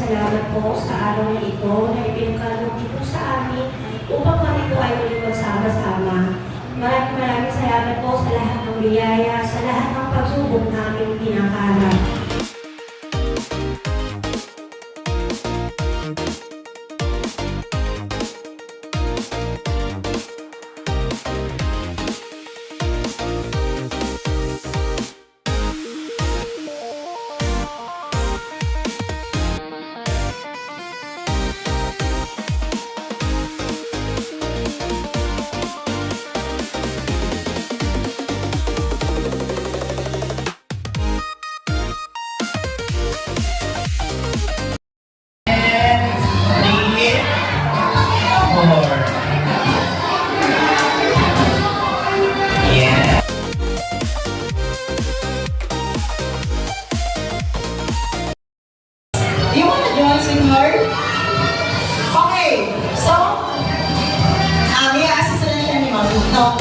salamat po sa araw na ito na ipinagkaloob niyo po sa amin upang kami po ay ulit magsama-sama. Maraming salamat po sa lahat ng biyaya, sa lahat ng pagsubok namin pinakarap. Do you want to dance with her? Okay, so, may assist na siya ni Mami. No,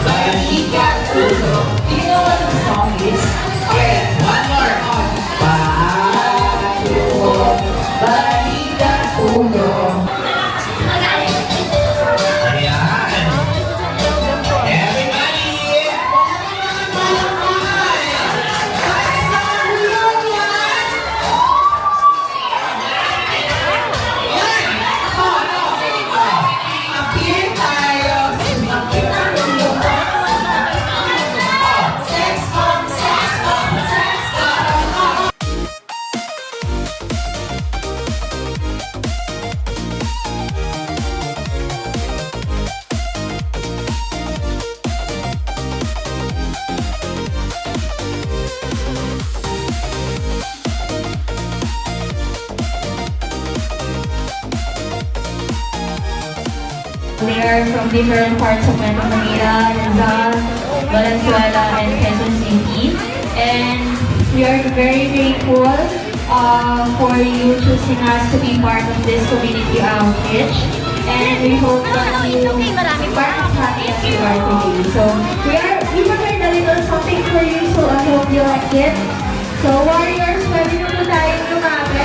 Balita Uno. Do you know what the song is? Okay, one more. Balita Uno. They are from different parts of Metro Manila, Rizal, Valenzuela, and Quezon City. And we are very grateful for you choosing us to be part of this community outreach. And we hope that you are as happy as you are today. So we prepared a little something for you, so I hope you like it. So warriors, pwede na po tayong lumapit.